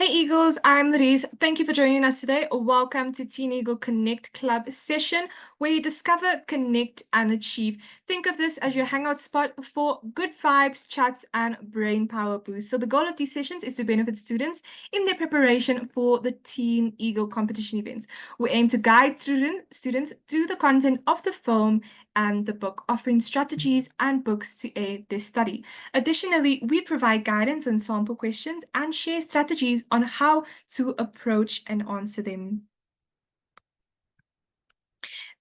Hey Eagles, I'm Larice. Thank you for joining us today. Welcome to TeenEagle Connect Club session where you discover, connect, and achieve. Think of this as your hangout spot for good vibes, chats, and brain power boost. So the goal of these sessions is to benefit students in their preparation for the Teen Eagle competition events. We aim to guide students through the content of the film and the book, offering strategies and books to aid their study. Additionally, we provide guidance on sample questions and share strategies on how to approach and answer them.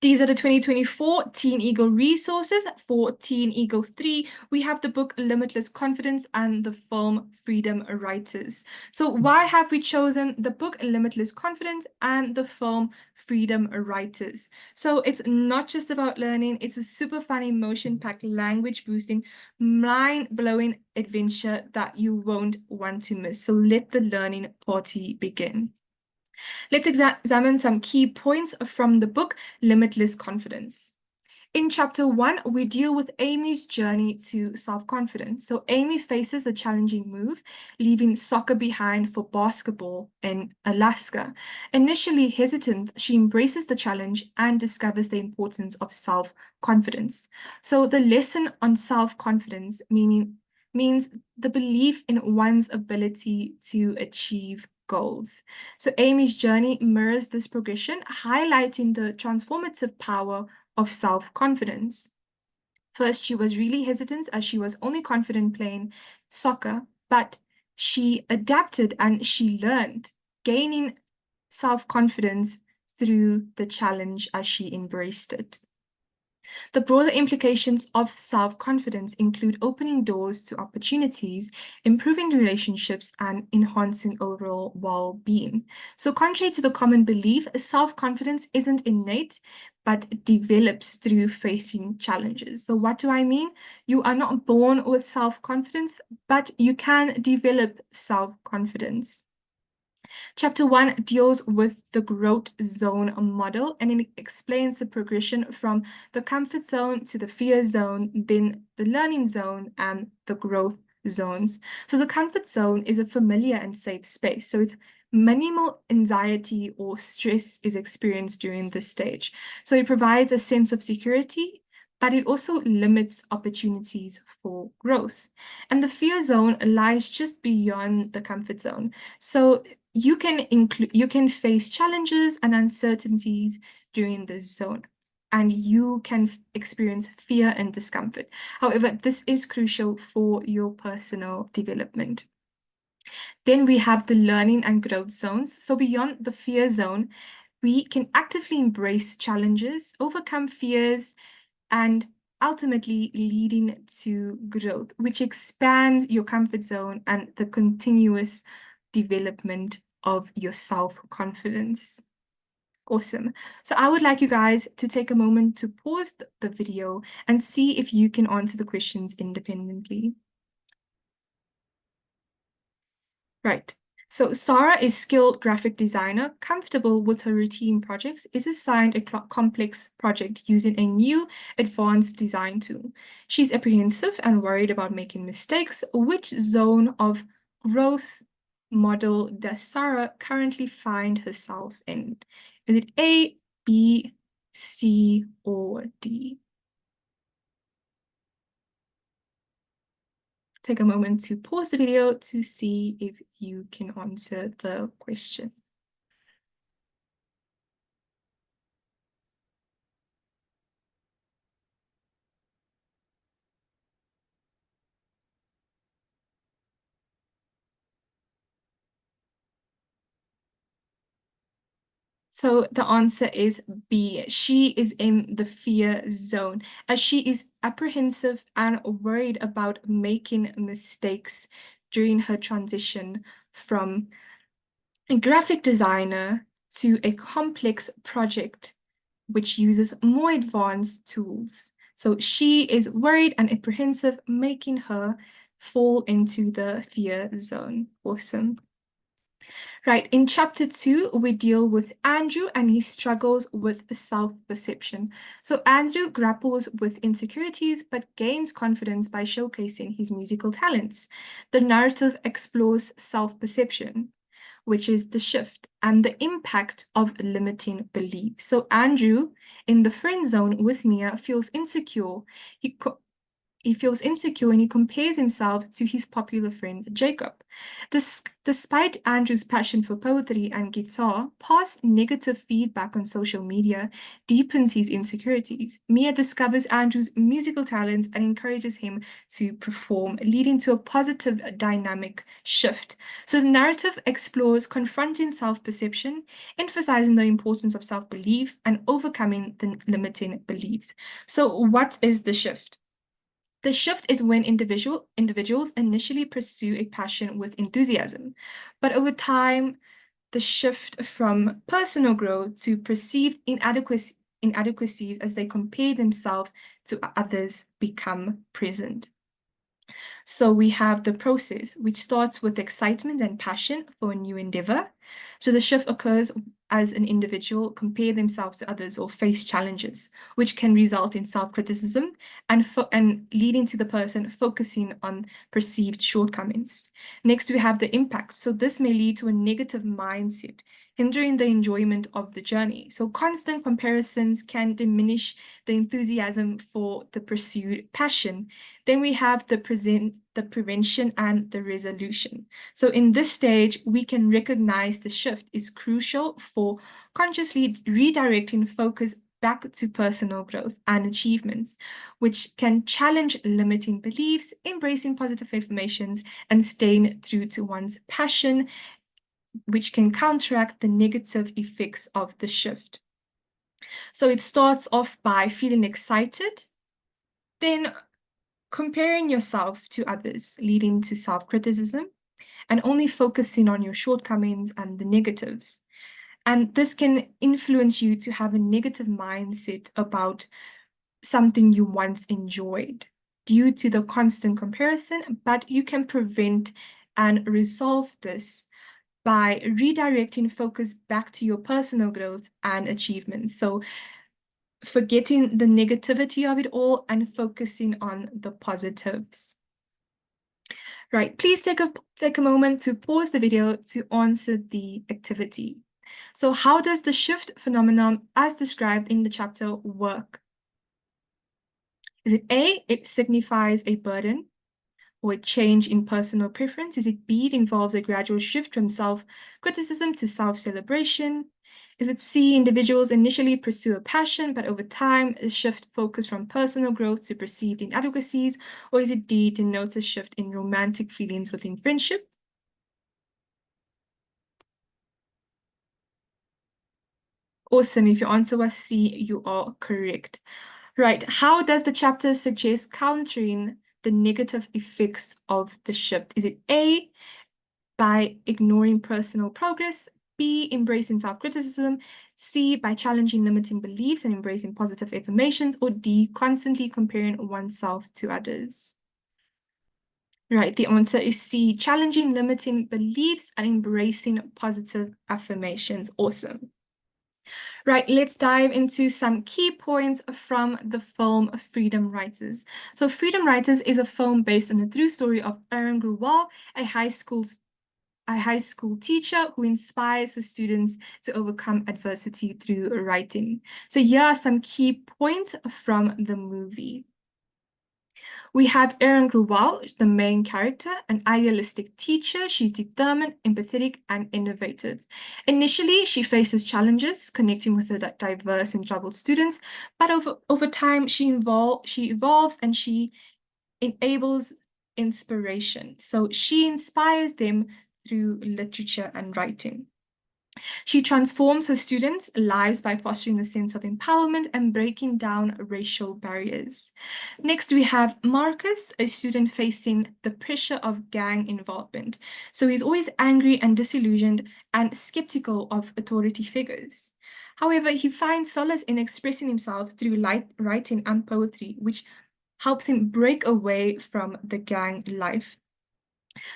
These are the 2024 Teen Eagle resources. For Teen Eagle 3, we have the book Limitless Confidence and the film Freedom Writers. So why have we chosen the book Limitless Confidence and the film Freedom Writers? So it's not just about learning, it's a super fun, emotion-packed, language-boosting, mind-blowing adventure that you won't want to miss. So let the learning party begin. Let's examine some key points from the book Limitless Confidence. In chapter 1, we deal with Amy's journey to self-confidence. So Amy faces a challenging move, leaving soccer behind for basketball in Alaska. Initially hesitant, she embraces the challenge and discovers the importance of self-confidence. So the lesson on self-confidence means the belief in one's ability to achieve goals. So Amy's journey mirrors this progression, highlighting the transformative power of self-confidence. First, she was really hesitant as she was only confident playing soccer, but she adapted and she learned, gaining self-confidence through the challenge as she embraced it. The broader implications of self-confidence include opening doors to opportunities, improving relationships, and enhancing overall well-being. So contrary to the common belief, self-confidence isn't innate, but develops through facing challenges. So what do I mean? You are not born with self-confidence, but you can develop self-confidence. Chapter 1 deals with the growth zone model, and it explains the progression from the comfort zone to the fear zone, then the learning zone, and the growth zones. So the comfort zone is a familiar and safe space. So it's minimal anxiety or stress is experienced during this stage. So it provides a sense of security, but it also limits opportunities for growth. And the fear zone lies just beyond the comfort zone. So you can face challenges and uncertainties during this zone, and you can experience fear and discomfort. However, this is crucial for your personal development. Then we have the learning and growth zones. So beyond the fear zone, we can actively embrace challenges, overcome fears, and ultimately leading to growth, which expands your comfort zone and the continuous development of your self-confidence. Awesome. So I would like you guys to take a moment to pause the video and see if you can answer the questions independently. Right. So Sarah is skilled graphic designer, comfortable with her routine projects, is assigned a complex project using a new advanced design tool. She's apprehensive and worried about making mistakes. Which zone of growth model does Sarah currently find herself in? Is it A, B, C, or D? Take a moment to pause the video to see if you can answer the question. So the answer is B. She is in the fear zone as she is apprehensive and worried about making mistakes during her transition from a graphic designer to a complex project which uses more advanced tools. So she is worried and apprehensive, making her fall into the fear zone. Awesome. Right, in chapter 2, we deal with Andrew and he struggles with self-perception. So Andrew grapples with insecurities but gains confidence by showcasing his musical talents. The narrative explores self-perception. which is the shift and the impact of limiting beliefs. So Andrew, in the friend zone with Mia, feels insecure. He feels insecure and he compares himself to his popular friend Jacob. Despite Andrew's passion for poetry and guitar, past negative feedback on social media deepens his insecurities. Mia discovers Andrew's musical talents and encourages him to perform, leading to a positive dynamic shift. So the narrative explores confronting self-perception, emphasizing the importance of self-belief and overcoming the limiting beliefs. So what is the shift? The shift is when individuals initially pursue a passion with enthusiasm, but over time, the shift from personal growth to perceived inadequacies as they compare themselves to others become present. So we have the process, which starts with excitement and passion for a new endeavor. So the shift occurs as an individual compare themselves to others or face challenges, which can result in self-criticism and leading to the person focusing on perceived shortcomings. Next, we have the impact. So this may lead to a negative mindset, hindering the enjoyment of the journey. So constant comparisons can diminish the enthusiasm for the pursued passion. Then we have the prevention and the resolution. So in this stage, we can recognize the shift is crucial for consciously redirecting focus back to personal growth and achievements, which can challenge limiting beliefs, embracing positive affirmations, and staying true to one's passion, which can counteract the negative effects of the shift. So it starts off by feeling excited, then comparing yourself to others, leading to self-criticism, and only focusing on your shortcomings and the negatives. And this can influence you to have a negative mindset about something you once enjoyed due to the constant comparison, but you can prevent and resolve this by redirecting focus back to your personal growth and achievements. So forgetting the negativity of it all and focusing on the positives. Right, please take a moment to pause the video to answer the activity. So how does the shift phenomenon as described in the chapter work? Is it A, it signifies a burden or a change in personal preference? Is it B, it involves a gradual shift from self-criticism to self-celebration? Is it C, individuals initially pursue a passion, but over time, a shift focus from personal growth to perceived inadequacies? Or is it D, denotes a shift in romantic feelings within friendship? Awesome. If your answer was C, you are correct. Right. How does the chapter suggest countering the negative effects of the shift? Is it A, by ignoring personal progress, B, embracing self-criticism, C, by challenging limiting beliefs and embracing positive affirmations, or D, constantly comparing oneself to others? Right, the answer is C, challenging limiting beliefs and embracing positive affirmations. Awesome. Right, let's dive into some key points from the film Freedom Writers. So Freedom Writers is a film based on the true story of Aaron Grewal, a high school teacher who inspires her students to overcome adversity through writing. So here are some key points from the movie. We have Erin Grewal, the main character, an idealistic teacher. She's determined, empathetic, and innovative. Initially, she faces challenges connecting with the diverse and troubled students, but over time, she evolves and she enables inspiration. So she inspires them through literature and writing. She transforms her students' lives by fostering a sense of empowerment and breaking down racial barriers. Next, we have Marcus, a student facing the pressure of gang involvement. So he's always angry and disillusioned and skeptical of authority figures. However, he finds solace in expressing himself through writing and poetry, which helps him break away from the gang life.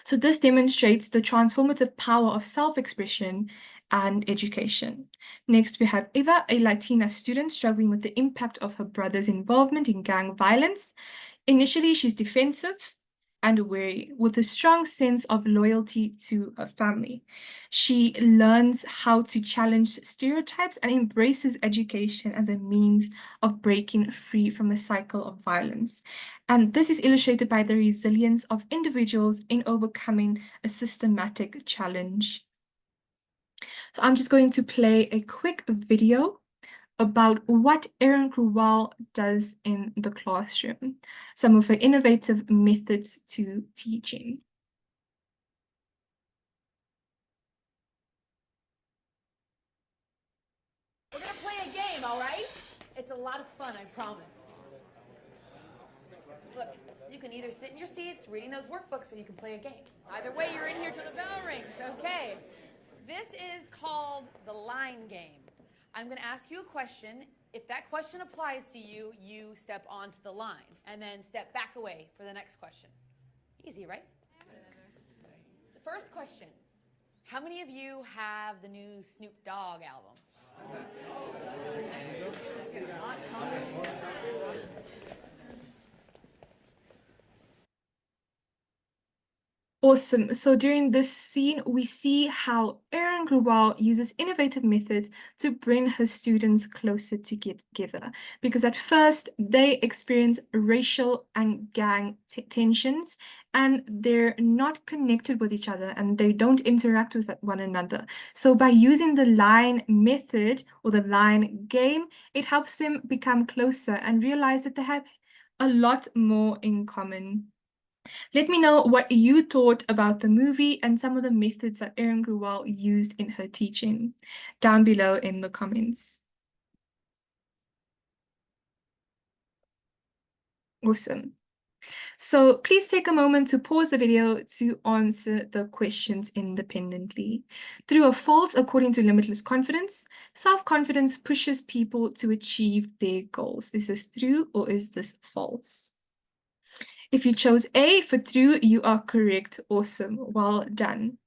So this demonstrates the transformative power of self-expression and education. Next, we have Eva, a Latina student struggling with the impact of her brother's involvement in gang violence. Initially, she's defensive and wary, with a strong sense of loyalty to her family. She learns how to challenge stereotypes and embraces education as a means of breaking free from a cycle of violence. And this is illustrated by the resilience of individuals in overcoming a systematic challenge. So I'm just going to play a quick video about what Erin Gruwell does in the classroom, some of her innovative methods to teaching. We're gonna play a game, all right? It's a lot of fun, I promise. Look, you can either sit in your seats reading those workbooks or you can play a game. Either way, you're in here till the bell rings, okay? This is called the line game. I'm gonna ask you a question. If that question applies to you, you step onto the line and then step back away for the next question. Easy, right? The first question. How many of you have the new Snoop Dogg album? Awesome. So during this scene, we see how Erin Gruwell uses innovative methods to bring her students closer together. Because at first, they experience racial and gang tensions, and they're not connected with each other, and they don't interact with one another. So by using the line method or the line game, it helps them become closer and realize that they have a lot more in common. Let me know what you thought about the movie and some of the methods that Erin Gruwell used in her teaching down below in the comments. Awesome. So please take a moment to pause the video to answer the questions independently. True or false, according to Limitless Confidence, self-confidence pushes people to achieve their goals. Is this true or is this false? If you chose A for true, you are correct. Awesome. Well done.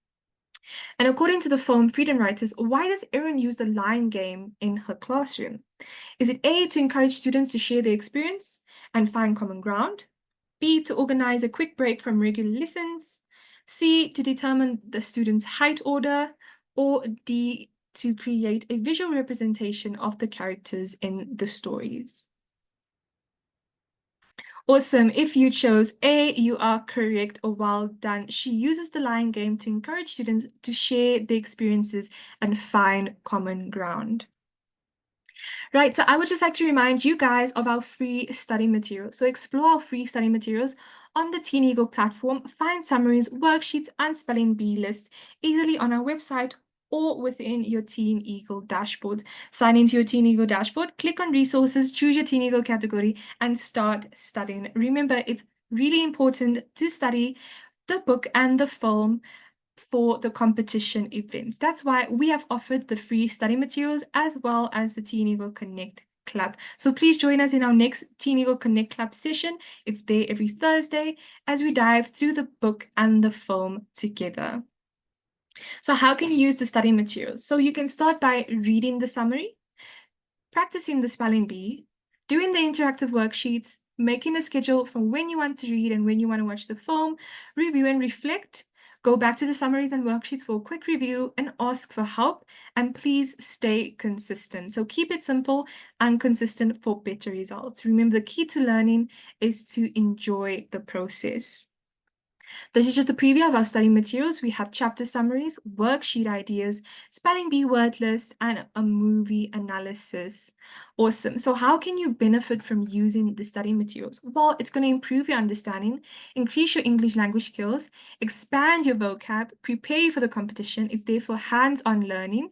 And according to the film Freedom Writers, why does Erin use the line game in her classroom? Is it A, to encourage students to share their experience and find common ground? B, to organize a quick break from regular lessons? C, to determine the students' height order? Or D, to create a visual representation of the characters in the stories? Awesome. If you chose A, you are correct. Or well done. She uses the line game to encourage students to share their experiences and find common ground. Right, so I would just like to remind you guys of our free study materials. So explore our free study materials on the TeenEagle platform. Find summaries, worksheets, and spelling bee lists easily on our website or within your TeenEagle dashboard. Sign into your TeenEagle dashboard, click on resources, choose your TeenEagle category, and start studying. Remember, it's really important to study the book and the film for the competition events. That's why we have offered the free study materials as well as the TeenEagle Connect Club. So please join us in our next TeenEagle Connect Club session. It's there every Thursday as we dive through the book and the film together. So how can you use the study materials? So you can start by reading the summary, practicing the spelling bee, doing the interactive worksheets, making a schedule for when you want to read and when you want to watch the film, review and reflect, go back to the summaries and worksheets for a quick review and ask for help, and please stay consistent. So keep it simple and consistent for better results. Remember, the key to learning is to enjoy the process. This is just a preview of our study materials. We have chapter summaries, worksheet ideas, spelling bee word list, and a movie analysis. Awesome. So how can you benefit from using the study materials? Well, it's going to improve your understanding, increase your English language skills, expand your vocab, prepare you for the competition. It's there for hands-on learning,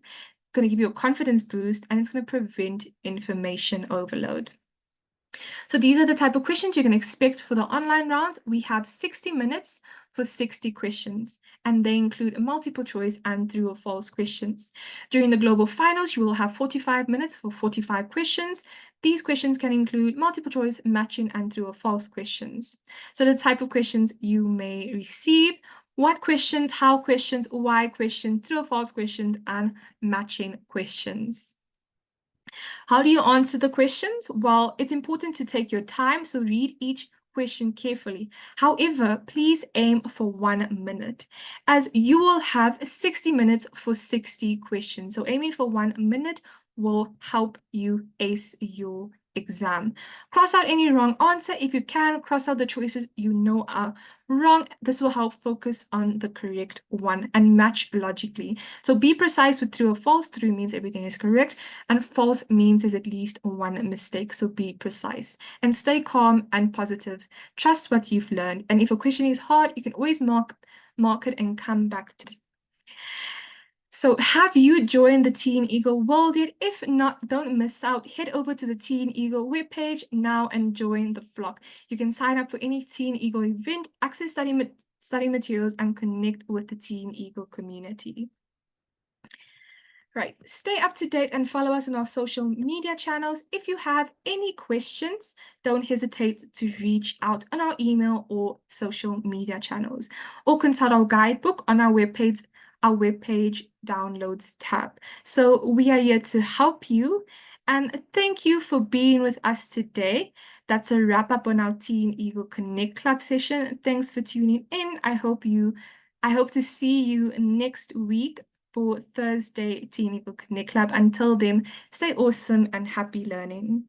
going to give you a confidence boost, and it's going to prevent information overload. So these are the type of questions you can expect for the online round. We have 60 minutes for 60 questions, and they include a multiple choice and true or false questions. During the global finals, you will have 45 minutes for 45 questions. These questions can include multiple choice, matching, and true or false questions. So the type of questions you may receive: what questions, how questions, why questions, true or false questions, and matching questions. How do you answer the questions? Well, it's important to take your time, so read each question carefully. However, please aim for 1 minute, as you will have 60 minutes for 60 questions. So aiming for 1 minute will help you ace your exam. Cross out any wrong answer. If you can, cross out the choices you know are wrong. This will help focus on the correct one and match logically. So be precise with true or false. True means everything is correct, and false means there's at least one mistake. So be precise and stay calm and positive. Trust what you've learned. And if a question is hard, you can always mark it and come back to it. So have you joined the TeenEagle world yet? If not, don't miss out. Head over to the TeenEagle webpage now and join the flock. You can sign up for any TeenEagle event, access study materials, and connect with the TeenEagle community. Right, stay up to date and follow us on our social media channels. If you have any questions, don't hesitate to reach out on our email or social media channels, or consult our guidebook on our webpage downloads tab. So we are here to help you, and thank you for being with us today. That's a wrap up on our TeenEagle Connect Club session. Thanks for tuning in. I hope to see you next week for Thursday TeenEagle Connect Club. Until then, stay awesome and happy learning.